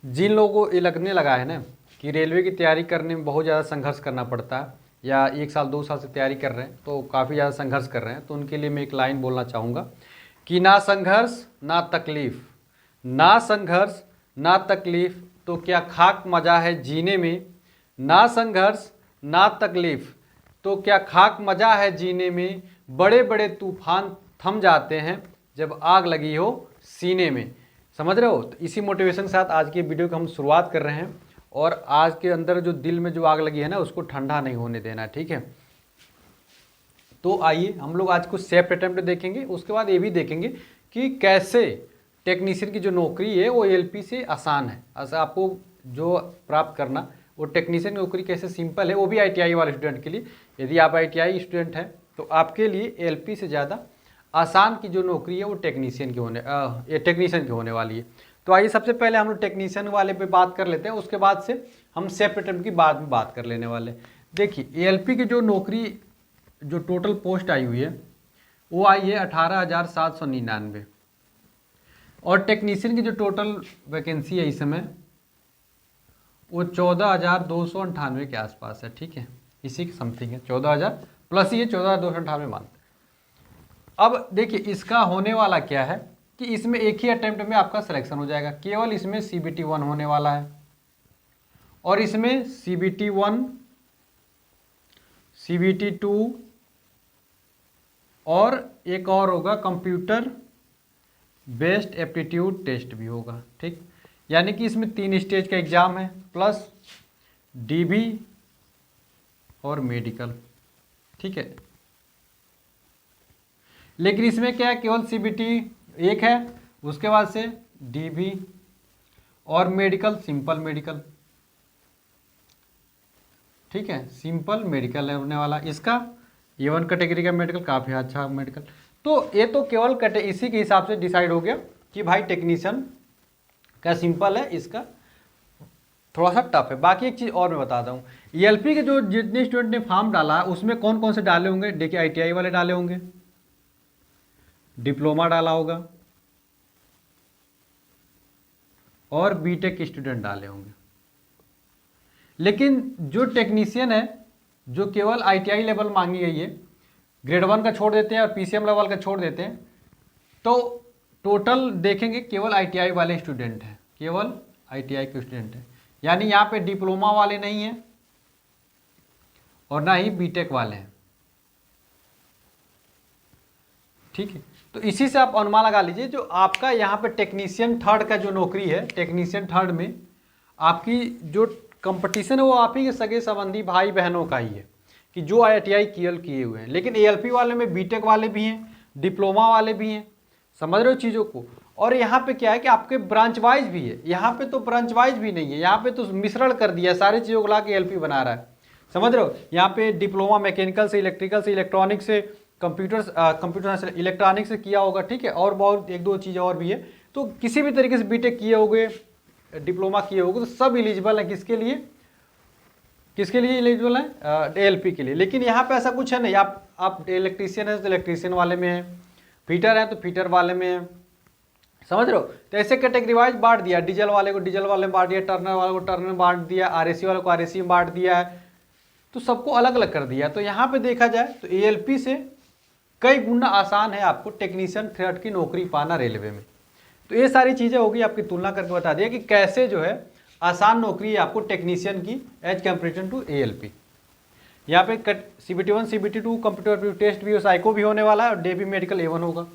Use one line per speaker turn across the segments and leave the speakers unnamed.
जिन लोगों को ये लगने लगा है ना कि रेलवे की तैयारी करने में बहुत ज़्यादा संघर्ष करना पड़ता है, या 1 साल 2 साल से तैयारी कर रहे हैं तो काफ़ी ज़्यादा संघर्ष कर रहे हैं, तो उनके लिए मैं एक लाइन बोलना चाहूँगा कि ना संघर्ष ना तकलीफ़, ना संघर्ष ना तकलीफ़ तो क्या खाक मज़ा है जीने में, ना संघर्ष ना तकलीफ़ तो क्या खाक मज़ा है जीने में, बड़े बड़े तूफान थम जाते हैं जब आग लगी हो सीने में। समझ रहे हो? तो इसी मोटिवेशन के साथ आज की वीडियो की हम शुरुआत कर रहे हैं, और आज के अंदर जो दिल में जो आग लगी है ना उसको ठंडा नहीं होने देना, ठीक है। तो आइए हम लोग आज कुछ सेफ अटेम्प्ट देखेंगे, उसके बाद ये भी देखेंगे कि कैसे टेक्नीशियन की जो नौकरी है वो एएलपी से आसान है। ऐसा आपको जो प्राप्त करना वो टेक्नीशियन की नौकरी कैसे सिंपल है, वो भी आईटीआई वाले स्टूडेंट के लिए। यदि आप आईटीआई स्टूडेंट हैं तो आपके लिए एएलपी से ज़्यादा आसान की जो नौकरी है वो टेक्नीशियन की होने वाली है। तो आइए सबसे पहले हम लोग टेक्नीशियन वाले पे बात कर लेते हैं, उसके बाद से हम सेफ अटेम्प्ट की बाद में बात कर लेने वाले। देखिए एएलपी की जो नौकरी जो टोटल पोस्ट आई हुई है वो आई है 18,799, और टेक्नीशियन की जो टोटल वैकेंसी है इस समय वो 14,298 के आसपास है, ठीक है, इसी के समथिंग है, 14,000 प्लस ही है, 14,298 मानते। अब देखिए इसका होने वाला क्या है कि इसमें एक ही अटेम्प्ट में आपका सिलेक्शन हो जाएगा, केवल इसमें CBT 1 होने वाला है, और इसमें CBT 1, CBT 2 और एक और होगा कंप्यूटर बेस्ड एप्टीट्यूड टेस्ट भी होगा, ठीक। यानी कि इसमें 3 स्टेज का एग्जाम है प्लस DB और मेडिकल, ठीक है। लेकिन इसमें क्या है, केवल CBT 1 है, उसके बाद से DB और मेडिकल, सिंपल मेडिकल, ठीक है, सिंपल मेडिकल होने वाला इसका। A1 कैटेगरी का मेडिकल, काफ़ी अच्छा मेडिकल। तो ये तो केवल इसी के हिसाब से डिसाइड हो गया कि भाई टेक्नीशियन का सिंपल है, इसका थोड़ा सा टफ है। बाकी एक चीज़ और मैं बताता हूँ, एएलपी के जो जितने स्टूडेंट ने फॉर्म डाला उसमें कौन कौन से डाले होंगे। देखिए आईटीआई वाले डाले होंगे, डिप्लोमा डाला होगा, और बीटेक स्टूडेंट डाले होंगे। लेकिन जो टेक्नीशियन है जो केवल आईटीआई लेवल मांगी गई है, ग्रेड 1 का छोड़ देते हैं और पीसीएम लेवल का छोड़ देते हैं, तो टोटल देखेंगे केवल आईटीआई वाले स्टूडेंट हैं, केवल आईटीआई के स्टूडेंट हैं। यानी यहाँ पे डिप्लोमा वाले नहीं हैं और ना ही बीटेक वाले हैं, ठीक है। तो इसी से आप अनुमान लगा लीजिए जो आपका यहाँ पे टेक्नीशियन 3rd का जो नौकरी है, टेक्नीशियन 3rd में आपकी जो कंपटीशन है वो आप ही के सगे संबंधी भाई बहनों का ही है कि जो आईटीआई किए हुए हैं। लेकिन एएलपी वाले में बीटेक वाले भी हैं, डिप्लोमा वाले भी हैं, समझ रहे हो चीज़ों को। और यहाँ पे क्या है कि आपके ब्रांच वाइज भी है, यहाँ पे तो ब्रांच वाइज भी नहीं है, यहाँ पे तो मिश्रण कर दिया, सारी चीज़ों को ला के एएलपी बना रहा है, समझ रहे हो। यहाँ पे डिप्लोमा मैकेनिकल से, इलेक्ट्रिकल से, इलेक्ट्रॉनिक से, कंप्यूटर से, इलेक्ट्रॉनिक से किया होगा, ठीक है, और बहुत 1-2 चीज़ और भी है। तो किसी भी तरीके से बीटेक किए होंगे, डिप्लोमा किए होंगे, तो सब एलिजिबल है किसके लिए, किसके लिए एलिजिबल है, एएलपी के लिए। लेकिन यहाँ पे ऐसा कुछ है नहीं, आप इलेक्ट्रीशियन है तो इलेक्ट्रीशियन वाले में है, फिटर है तो फिटर वाले में है, समझ रहे हो। तो ऐसे कैटेगरी वाइज बांट दिया, डीजल वाले को डीजल वाले में बांट दिया, टर्नर वाले को टर्नर में बांट दिया, आरएसी वाले को आरएसी में बांट दिया है, तो सबको अलग अलग कर दिया। तो यहाँ पे देखा जाए तो एएलपी से कई गुना आसान है आपको टेक्नीशियन 3rd की नौकरी पाना रेलवे में। तो ये सारी चीज़ें होगी, आपकी तुलना करके बता दिया कि कैसे जो है आसान नौकरी है आपको टेक्नीशियन की एज कंपेरिजन टू एएलपी। यहाँ पे CBT 1, CBT 2 कंप्यूटर टेस्ट भी, साइको भी होने वाला है, और DB मेडिकल A1 होगा।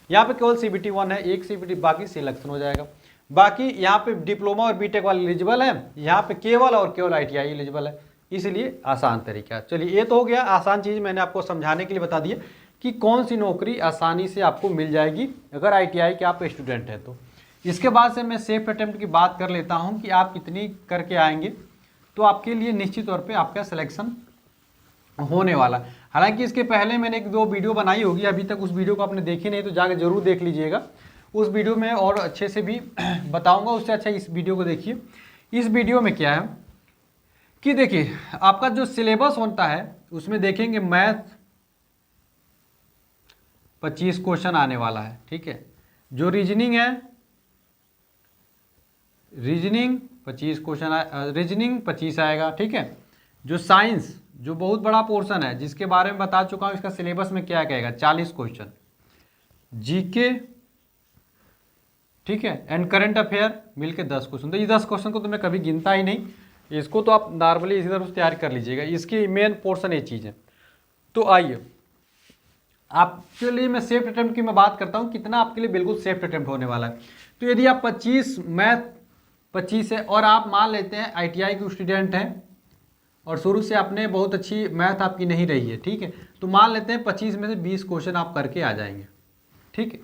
यहाँ पे केवल CBT 1 है, एक CBT, बाकी सिलेक्शन हो जाएगा। बाकी यहाँ पे डिप्लोमा और बीटेक वाले एलिजिबल है, यहाँ पे केवल और केवल आईटीआई एलिजिबल है, इसलिए आसान तरीका। चलिए ये तो हो गया, आसान चीज़ मैंने आपको समझाने के लिए बता दिया कि कौन सी नौकरी आसानी से आपको मिल जाएगी अगर आईटीआई के आप स्टूडेंट हैं तो। इसके बाद से मैं सेफ अटेम्प्ट की बात कर लेता हूँ कि आप कितनी करके आएंगे तो आपके लिए निश्चित तौर पे आपका सिलेक्शन होने वाला। हालांकि इसके पहले मैंने 1-2 वीडियो बनाई होगी, अभी तक उस वीडियो को आपने देखी नहीं तो जाकर जरूर देख लीजिएगा, उस वीडियो में और अच्छे से भी बताऊंगा। उससे अच्छा इस वीडियो को देखिए। इस वीडियो में क्या है कि देखिए आपका जो सिलेबस होता है उसमें देखेंगे मैथ 25 क्वेश्चन आने वाला है, ठीक है। जो रीजनिंग है रीजनिंग 25 क्वेश्चन, रीजनिंग 25 आएगा, ठीक है। जो साइंस, जो बहुत बड़ा पोर्शन है, जिसके बारे में बता चुका हूँ इसका सिलेबस में क्या कहेगा, 40 क्वेश्चन। जीके, ठीक है, एंड करंट अफेयर मिलके 10 क्वेश्चन। तो ये 10 क्वेश्चन को तो मैं कभी गिनता ही नहीं, इसको तो आप नॉर्मली इसी तरह से तैयार कर लीजिएगा। इसकी मेन पोर्शन ये चीज़ है। तो आइए आपके लिए मैं सेफ अटेम्प्ट की मैं बात करता हूँ, कितना आपके लिए बिल्कुल सेफ अटेम्प्ट होने वाला है। तो यदि आप 25 मैथ 25 है और आप मान लेते हैं ITI के स्टूडेंट हैं और शुरू से आपने बहुत अच्छी मैथ आपकी नहीं रही है, ठीक है, तो मान लेते हैं 25 में से 20 क्वेश्चन आप करके आ जाएंगे, ठीक है।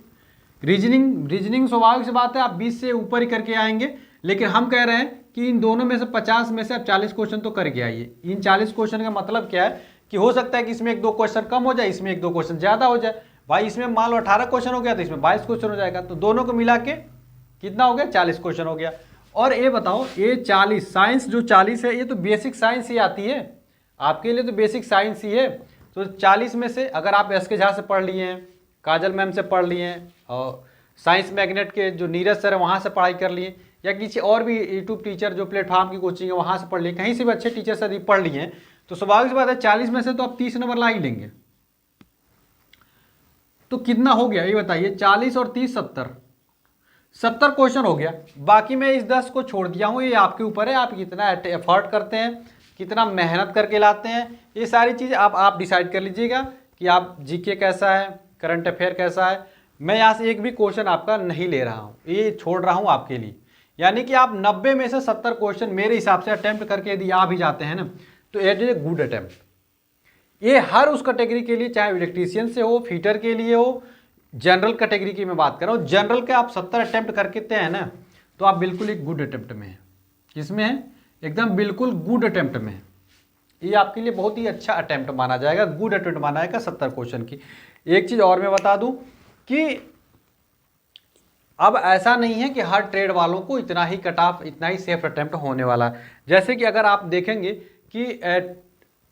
रीजनिंग स्वाभाविक सी बात है, आप 20 से ऊपर ही करके आएंगे, लेकिन हम कह रहे हैं कि इन दोनों में से 50 में से आप 40 क्वेश्चन तो करके आइए। इन 40 क्वेश्चन का मतलब क्या है कि हो सकता है कि इसमें 1-2 क्वेश्चन कम हो जाए, इसमें 1-2 क्वेश्चन ज़्यादा हो जाए। भाई इसमें मान लो 18 क्वेश्चन हो गया तो इसमें 22 क्वेश्चन हो जाएगा, तो दोनों को मिला के कितना हो गया, 40 क्वेश्चन हो गया। और ये बताओ, ये 40 साइंस जो 40 है, ये तो बेसिक साइंस ही आती है, आपके लिए तो बेसिक साइंस ही है। तो 40 में से अगर आप SK झा से पढ़ लिए हैं, काजल मैम से पढ़ लिए हैं, और साइंस मैग्नेट के जो नीरज सर है वहाँ से पढ़ाई कर लिए, या किसी और भी यूट्यूब टीचर जो प्लेटफॉर्म की कोचिंग है वहाँ से पढ़ लिए, कहीं से भी अच्छे टीचर से यदि पढ़ लिए हैं, तो स्वाभाविक सी बात है 40 में से तो आप 30 नंबर ला ही लेंगे। तो कितना हो गया ये बताइए, 40 और 30 70 क्वेश्चन हो गया। बाकी मैं इस 10 को छोड़ दिया हूँ, ये आपके ऊपर है, आप कितना एफर्ट करते हैं, कितना मेहनत करके लाते हैं, ये सारी चीज़ आप डिसाइड कर लीजिएगा कि आप जीके कैसा है, करंट अफेयर कैसा है। मैं यहाँ से एक भी क्वेश्चन आपका नहीं ले रहा हूँ, ये छोड़ रहा हूँ आपके लिए। यानी कि आप 90 में से 70 क्वेश्चन मेरे हिसाब से अटैम्प्ट करके यदि आ भी जाते हैं ना, तो it is a good attempt. ये हर उस कैटेगरी के लिए, चाहे इलेक्ट्रीशियन से हो, फीटर के लिए हो, जनरल कैटेगरी की मैं बात कर रहा हूँ, जनरल के आप 70 अटैम्प्ट करके हैं ना, तो आप बिल्कुल एक गुड अटैम्प्ट में हैं। किसमें है, एकदम बिल्कुल गुड अटैम्प्ट में है। ये आपके लिए बहुत ही अच्छा अटैम्प्ट माना जाएगा, गुड अटैम्प्ट माना जाएगा 70 क्वेश्चन की। एक चीज़ और मैं बता दूं कि अब ऐसा नहीं है कि हर ट्रेड वालों को इतना ही कट ऑफ, इतना ही सेफ अटैम्प्ट होने वाला है। जैसे कि अगर आप देखेंगे कि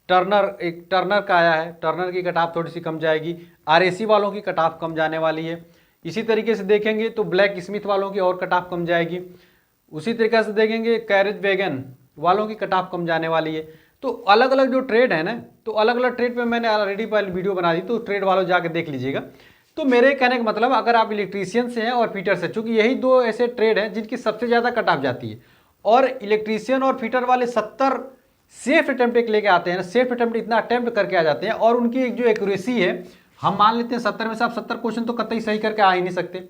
टर्नर का आया है, टर्नर की कट ऑफ थोड़ी सी कम जाएगी, RAC वालों की कट ऑफ कम जाने वाली है। इसी तरीके से देखेंगे तो ब्लैक स्मिथ वालों की और कट ऑफ कम जाएगी। उसी तरीके से देखेंगे कैरेज वैगन वालों की कट ऑफ कम जाने वाली है। तो अलग अलग जो ट्रेड है ना, तो अलग अलग ट्रेड पे मैंने ऑलरेडी पहले वीडियो बना दी, तो ट्रेड वालों जाके देख लीजिएगा। तो मेरे कहने का मतलब, अगर आप इलेक्ट्रीशियन से हैं और फीटर से, चूंकि यही दो ऐसे ट्रेड हैं जिनकी सबसे ज़्यादा कट ऑफ जाती है, और इलेक्ट्रीशियन और फीटर वाले 70 सेफ अटैम्प्ट एक लेके आते हैं ना, सेफ अटैम्प्ट इतना अटैम्प्ट करके आ जाते हैं, और उनकी एक जो एक्यूरेसी है, हम मान लेते हैं 70 में से आप 70 क्वेश्चन तो कतई सही करके आ ही नहीं सकते,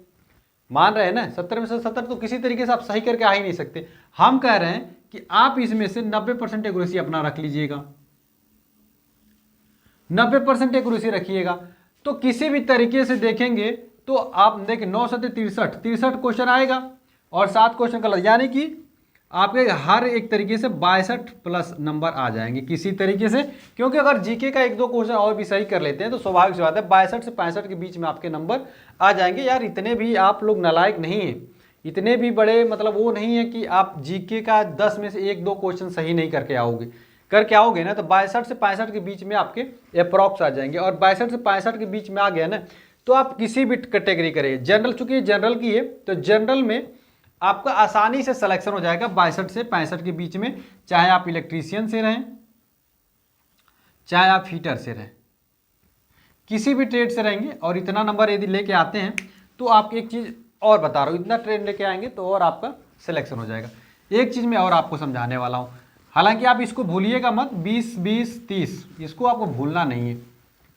मान रहे हैं ना, 70 में से 70 तो किसी तरीके से आप सही करके आ ही नहीं सकते। हम कह रहे हैं कि आप इसमें से 90% एक्यूरेसी अपना रख लीजिएगा, 90% एक्यूरेसी रखिएगा। तो किसी भी तरीके से देखेंगे तो आप देखिए 9 से 63 क्वेश्चन आएगा और 7 क्वेश्चन गलत, यानी कि आपके हर एक तरीके से 62 प्लस नंबर आ जाएंगे किसी तरीके से। क्योंकि अगर जीके का 1-2 क्वेश्चन और भी सही कर लेते हैं तो स्वाभाविक सी बात है 62 से 65 के बीच में आपके नंबर आ जाएंगे। यार इतने भी आप लोग नालायक नहीं हैं, इतने भी बड़े मतलब वो नहीं है कि आप जीके का 10 में से 1-2 क्वेश्चन सही नहीं करके आओगे ना, तो 62 से 65 के बीच में आपके अप्रॉक्स आ जाएंगे। और 62 से 65 के बीच में आ गया ना, तो आप किसी भी कैटेगरी करेंगे, जनरल चूंकि जनरल की है तो जनरल में आपका आसानी से सिलेक्शन हो जाएगा 62 से 65 के बीच में, चाहे आप इलेक्ट्रीशियन से रहें, चाहे आप फीटर से रहें, किसी भी ट्रेड से रहेंगे। और इतना नंबर यदि लेके आते हैं तो आप एक चीज़ और बता रहा हूँ, इतना ट्रेड लेके आएंगे तो और आपका सिलेक्शन हो जाएगा। एक चीज़ मैं और आपको समझाने वाला हूँ, हालांकि आप इसको भूलिएगा मत, 20-20-30 इसको आपको भूलना नहीं है,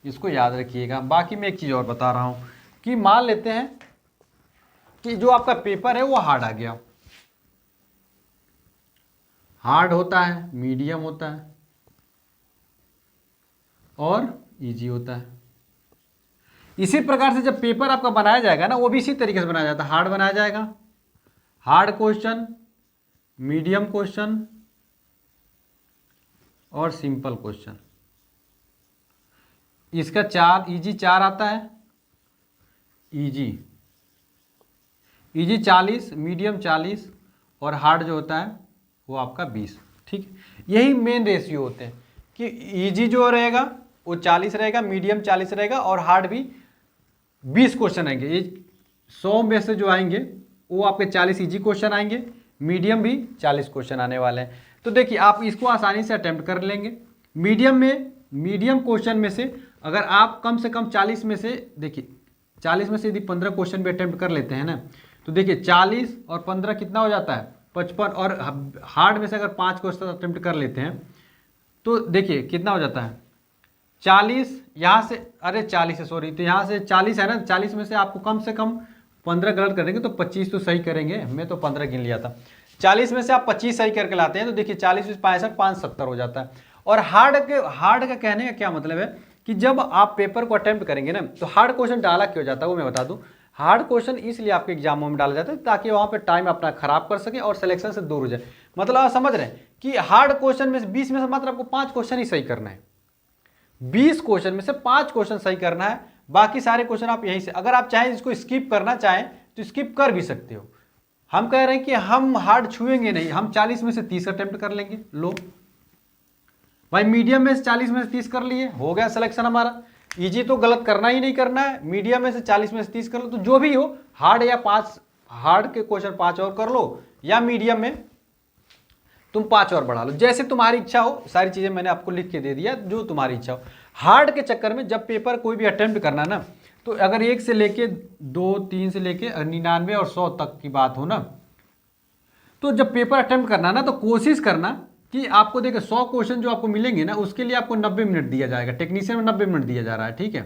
इसको याद रखिएगा। बाकी मैं एक चीज़ और बता रहा हूँ कि मान लेते हैं कि जो आपका पेपर है वो हार्ड आ गया, हार्ड होता है, मीडियम होता है और इजी होता है। इसी प्रकार से जब पेपर आपका बनाया जाएगा ना, वो भी इसी तरीके से बनाया जाता है, हार्ड बनाया जाएगा, हार्ड क्वेश्चन, मीडियम क्वेश्चन और सिंपल क्वेश्चन। इसका 4 इजी 4 आता है, इजी 40, मीडियम 40 और हार्ड जो होता है वो आपका 20। ठीक, यही मेन रेशियो होते हैं कि इजी जो रहेगा वो 40 रहेगा, मीडियम 40 रहेगा और हार्ड भी 20 क्वेश्चन आएंगे। ये 100 में से जो आएंगे वो आपके 40 इजी क्वेश्चन आएंगे, मीडियम भी 40 क्वेश्चन आने वाले हैं। तो देखिए आप इसको आसानी से अटेम्प्ट कर लेंगे। मीडियम क्वेश्चन में से अगर आप कम से कम 40 में से, देखिए 40 में से यदि 15 क्वेश्चन भी अटेम्प्ट कर लेते हैं ना, तो देखिए 40 और 15 कितना हो जाता है 55, और हार्ड में से अगर 5 क्वेश्चन अटेम्प्ट कर लेते हैं तो देखिए कितना हो जाता है 40, यहाँ से अरे 40 है सॉरी, तो यहाँ से 40 है ना, 40 में से आपको कम से कम 15 गलत करेंगे तो 25 तो सही करेंगे, मैं तो 15 गिन लिया था। 40 में से आप 25 सही करके लाते हैं तो देखिए 40 में 65, 5 70 हो जाता है। और हार्ड का कहने का क्या मतलब है कि जब आप पेपर को अटेम्प्ट करेंगे ना, तो हार्ड क्वेश्चन डाला क्यों जाता है वो मैं बता दूं। हार्ड क्वेश्चन इसलिए आपके एग्जामों में डाला जाता है ताकि वहाँ पे टाइम अपना खराब कर सके और सिलेक्शन से दूर हो जाए। मतलब आप समझ रहे हैं कि हार्ड क्वेश्चन में से 20 में से मात्र आपको 5 क्वेश्चन ही सही करना है, 20 क्वेश्चन में से 5 क्वेश्चन सही करना है, बाकी सारे क्वेश्चन आप यहीं से, अगर आप चाहें इसको स्किप करना चाहें तो स्किप कर भी सकते हो। हम कह रहे हैं कि हम हार्ड छुएंगे नहीं, हम 40 में से 30 अटेम्प्ट कर लेंगे। लो भाई, मीडियम में से 40 में से 30 कर लिए, हो गया सिलेक्शन हमारा। इजी तो गलत करना ही नहीं करना है, मीडियम में से 40 में से 30 कर लो, तो जो भी हो हार्ड या 5 हार्ड के क्वेश्चन 5 और कर लो, या मीडियम में तुम 5 और बढ़ा लो, जैसे तुम्हारी इच्छा हो। सारी चीजें मैंने आपको लिख के दे दिया, जो तुम्हारी इच्छा हो। हार्ड के चक्कर में जब पेपर कोई भी अटेम्प्ट करना ना, तो अगर 1 से लेके 2, 3 से लेके 99 और 100 तक की बात हो ना, तो जब पेपर अटेम्प्ट करना ना, तो कोशिश करना कि आपको देखिए 100 क्वेश्चन जो आपको मिलेंगे ना, उसके लिए आपको 90 मिनट दिया जाएगा। टेक्नीशियन में 90 मिनट दिया जा रहा है, ठीक है,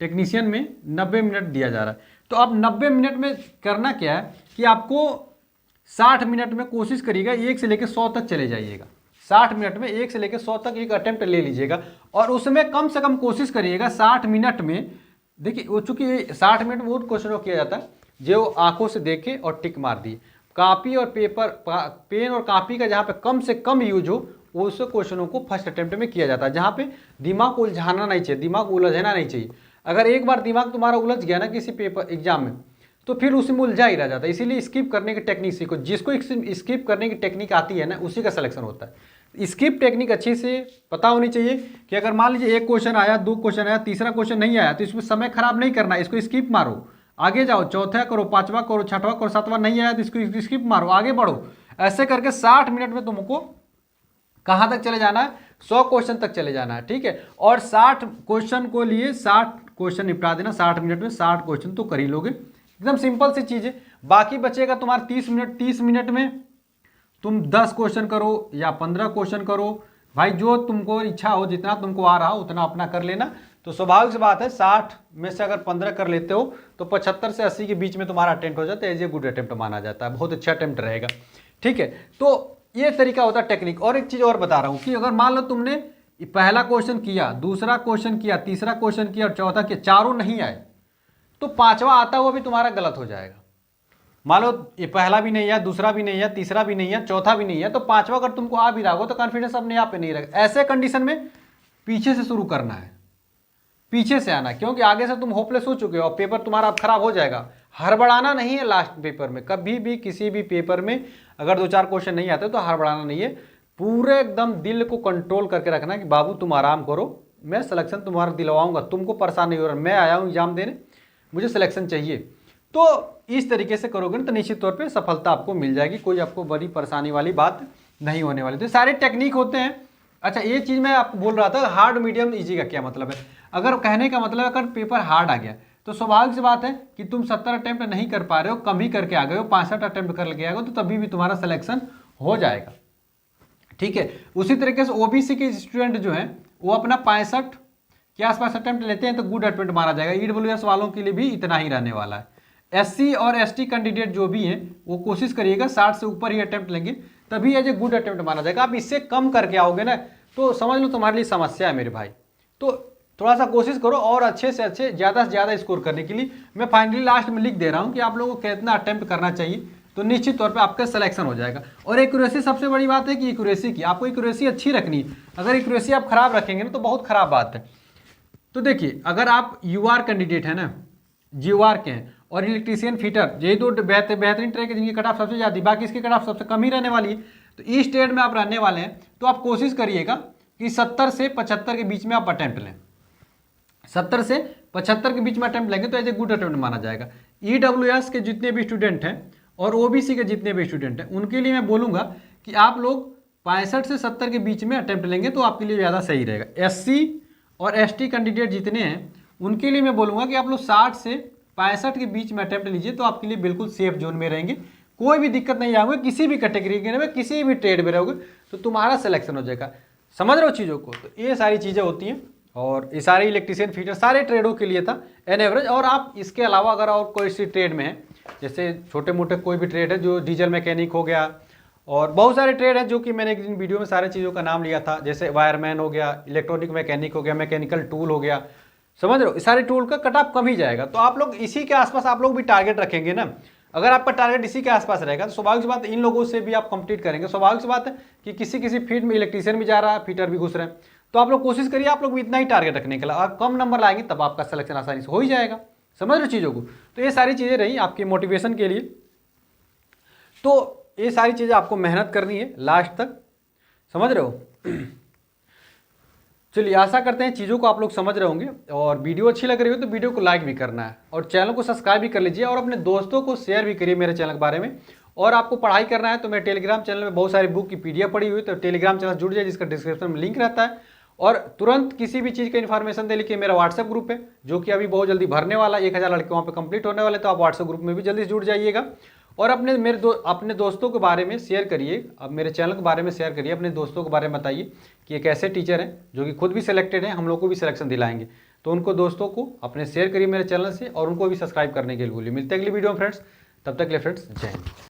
टेक्नीशियन में 90 मिनट दिया जा रहा है। तो आप 90 मिनट में करना क्या है कि आपको 60 मिनट में कोशिश करिएगा 1 से लेकर 100 तक चले जाइएगा। 60 मिनट में 1 से लेकर 100 तक एक अटेम्प्ट ले लीजिएगा, और उसमें कम से कम कोशिश करिएगा 60 मिनट में। देखिए वो चूंकि 60 मिनट में बहुत क्वेश्चन किया जाता है जो आंखों से देखे और टिक मार दिए। कॉपी और पेन और कॉपी का जहाँ पे कम से कम यूज हो, उस क्वेश्चनों को फर्स्ट अटेम्प्ट में किया जाता है, जहाँ पे दिमाग को उलझाना नहीं चाहिए, दिमाग को उलझना नहीं चाहिए। अगर एक बार दिमाग तुम्हारा उलझ गया ना किसी पेपर एग्जाम में, तो फिर उसमें उलझा ही रह जाता है। इसीलिए स्किप करने की टेक्निक सीखो। जिसको स्किप करने की टेक्निक आती है ना, उसी का सिलेक्शन होता है। स्किप टेक्निक अच्छी से पता होनी चाहिए कि अगर मान लीजिए 1 क्वेश्चन आया, 2 क्वेश्चन आया, तीसरा क्वेश्चन नहीं आया, तो इसमें समय खराब नहीं करना, इसको स्किप मारो, आगे जाओ, चौथा करो, 5वां करो, 6वां करो, 7वां नहीं आया तो इसको स्किप मारो, आगे बढ़ो। ऐसे करके 60 मिनट में तुमको कहाँ तक चले जाना है, 100 क्वेश्चन तक चले जाना है, ठीक है। और 60 क्वेश्चन को लिए 60 क्वेश्चन निपटा देना 60 मिनट में, 60 क्वेश्चन तो कर ही लोगे। एकदम सिंपल सी चीज है। बाकी बचेगा तुम्हारा 30 मिनट। 30 मिनट में तुम 10 क्वेश्चन करो या 15 क्वेश्चन करो, भाई जो तुमको इच्छा हो, जितना तुमको आ रहा हो उतना अपना कर लेना। तो स्वाभाविक सी बात है 60 में से अगर 15 कर लेते हो तो 75 से 80 के बीच में तुम्हारा अटेम्प्ट हो जाता है, एज ए गुड अटेम्प्ट माना जाता है, बहुत अच्छा अटेम्प्ट रहेगा, ठीक है। तो ये तरीका होता है टेक्निक। और एक चीज और बता रहा हूँ कि अगर मान लो तुमने पहला क्वेश्चन किया, दूसरा क्वेश्चन किया, तीसरा क्वेश्चन किया और चौथा किया, चारों नहीं आए, तो 5वां आता हुआ भी तुम्हारा गलत हो जाएगा। मान लो ये पहला भी नहीं है, दूसरा भी नहीं है, तीसरा भी नहीं है, चौथा भी नहीं है, तो 5वां अगर तुमको आ भी रहा हो तो कॉन्फिडेंस अपने आप पे नहीं रहेगा। ऐसे कंडीशन में पीछे से शुरू करना है, पीछे से आना, क्योंकि आगे से तुम होपलेस हो चुके हो और पेपर तुम्हारा अब खराब हो जाएगा। हड़बड़ाना नहीं है लास्ट पेपर में, कभी भी किसी भी पेपर में अगर 2-4 क्वेश्चन नहीं आते तो हड़बड़ाना नहीं है। पूरे एकदम दिल को कंट्रोल करके रखना कि बाबू तुम आराम करो, मैं सिलेक्शन तुम्हारा दिलवाऊंगा, तुमको परेशान नहीं हो रहा, मैं आया हूँ एग्जाम देने, मुझे सिलेक्शन चाहिए। तो इस तरीके से करोगे ना तो निश्चित तौर पे सफलता आपको मिल जाएगी, कोई आपको बड़ी परेशानी वाली बात नहीं होने वाली। तो सारे टेक्निक होते हैं। अच्छा, ये चीज़ मैं आपको बोल रहा था, हार्ड मीडियम इजी का क्या मतलब है। अगर कहने का मतलब अगर पेपर हार्ड आ गया तो स्वाभाविक सी बात है कि तुम 70 अटेम्प्ट नहीं कर पा रहे हो, कम ही करके आ गए हो, 65 अटेम्प्ट कर के आ गए हो, तो तभी भी तुम्हारा सिलेक्शन हो जाएगा, ठीक है। उसी तरीके से ओबीसी के स्टूडेंट जो हैं वो अपना 65 के आसपास अटेम्प्ट लेते हैं तो गुड अटेम्प्ट माना जाएगा। ईडब्ल्यूएस वालों के लिए भी इतना ही रहने वाला है। एससी और एसटी कैंडिडेट जो भी हैं वो कोशिश करिएगा 60 से ऊपर ही अटेम्प्ट लेंगे, तभी एज ए गुड अटेम्प्ट माना जाएगा। आप इससे कम करके आओगे ना तो समझ लो तुम्हारे लिए समस्या है मेरे भाई। तो थोड़ा सा कोशिश करो और अच्छे से अच्छे, ज़्यादा से ज़्यादा स्कोर करने के लिए। मैं फाइनली लास्ट में लिख दे रहा हूँ कि आप लोगों को कितना अटेम्प्ट करना चाहिए, तो निश्चित तौर पे आपका सिलेक्शन हो जाएगा। और एक्यूरेसी सबसे बड़ी बात है कि एक्यूरेसी की, आपको एक्यूरेसी अच्छी रखनी है। अगर एक्यूरेसी आप खराब रखेंगे ना तो बहुत खराब बात है। तो देखिए, अगर आप यूआर कैंडिडेट है ना, जीओआर के हैं, और इलेक्ट्रीशियन फिटर, यही दो बेहतरीन ट्रैक है जिनकी कट ऑफ सबसे ज़्यादा, बाकी इसकी कट ऑफ सबसे कम ही रहने वाली है। तो इस स्टेट में आप रहने वाले हैं तो आप कोशिश करिएगा कि 70 से 75 के बीच में आप अटेम्प्ट लें। 70 से 75 के बीच में अटेम्प्ट लेंगे तो एज ए गुड अटेम्प्ट माना जाएगा। ईडब्ल्यूएस के जितने भी स्टूडेंट हैं और ओबीसी के जितने भी स्टूडेंट हैं उनके लिए मैं बोलूँगा कि आप लोग 65 से 70 के बीच में अटेम्प्ट लेंगे तो आपके लिए ज़्यादा सही रहेगा। एससी और एसटी कैंडिडेट जितने हैं उनके लिए मैं बोलूँगा कि आप लोग 60 से 65 के बीच में अटेम्प्ट लीजिए तो आपके लिए बिल्कुल सेफ जोन में रहेंगे, कोई भी दिक्कत नहीं आएंगे। किसी भी कैटेगरी के में किसी भी ट्रेड में रहोगे तो तुम्हारा सिलेक्शन हो जाएगा। समझ रहे हो चीज़ों को? तो ये सारी चीज़ें होती हैं और ये सारे इलेक्ट्रीशियन फिटर सारे ट्रेडों के लिए था एन एवरेज। और आप इसके अलावा अगर और कोई सी ट्रेड में है, जैसे छोटे मोटे कोई भी ट्रेड है जो डीजल मैकेनिक हो गया और बहुत सारे ट्रेड हैं जो कि मैंने एक दिन वीडियो में सारे चीज़ों का नाम लिया था, जैसे वायरमैन हो गया, इलेक्ट्रॉनिक मैकेनिक हो गया, मैकेनिकल टूल हो गया। समझ रहे हो? सारे टूल का कट ऑफ कम ही जाएगा। तो आप लोग इसी के आसपास आप लोग भी टारगेट रखेंगे ना। अगर आपका टारगेट इसी के आसपास रहेगा तो स्वाभाविक सी बात है इन लोगों से भी आप कंप्लीट करेंगे। स्वाभाविक सी बात है कि किसी किसी फील्ड में इलेक्ट्रीशियन भी जा रहा है, फिटर भी घुस रहे हैं, तो आप लोग कोशिश करिए आप लोग भी इतना ही टारगेट रखने के लिए, और कम नंबर लाएंगे तब आपका सिलेक्शन आसानी से हो ही जाएगा। समझ रहे हो चीज़ों को? तो ये सारी चीज़ें रही आपकी मोटिवेशन के लिए। तो ये सारी चीज़ें आपको मेहनत करनी है लास्ट तक। समझ रहे हो? चलिए, आशा करते हैं चीज़ों को आप लोग समझ रहे होंगे और वीडियो अच्छी लग रही हो तो वीडियो को लाइक भी करना है और चैनल को सब्सक्राइब भी कर लीजिए और अपने दोस्तों को शेयर भी करिए मेरे चैनल के बारे में। और आपको पढ़ाई करना है तो मेरे टेलीग्राम चैनल में बहुत सारी बुक की पीडीएफ पड़ी हुई, तो टेलीग्राम चैनल जुड़ जाए जिसका डिस्क्रिप्शन में लिंक रहता है। और तुरंत किसी भी चीज़ का इन्फॉर्मेशन दे लिखिए मेरा व्हाट्सएप ग्रुप है जो कि अभी बहुत जल्दी भरने वाला है, 1000 लड़के वहाँ पे कंप्लीट होने वाले, तो आप व्हाट्सएप ग्रुप में भी जल्दी से जुड़ जाइएगा। और अपने दोस्तों के बारे में शेयर करिए, अब मेरे चैनल के बारे में शेयर करिए, अपने दोस्तों के बारे में बताइए कि एक ऐसे टीचर हैं जो कि खुद भी सिलेक्टेड हैं, हम लोग को भी सिलेक्शन दिलाएंगे। तो उनको दोस्तों को अपने शेयर करिए मेरे चैनल से और उनको भी सब्सक्राइब करने के लिए बोलिए। मिलते हैं अगली वीडियो में फ्रेंड्स, तब तक के लिए फ्रेंड्स जय हिंद।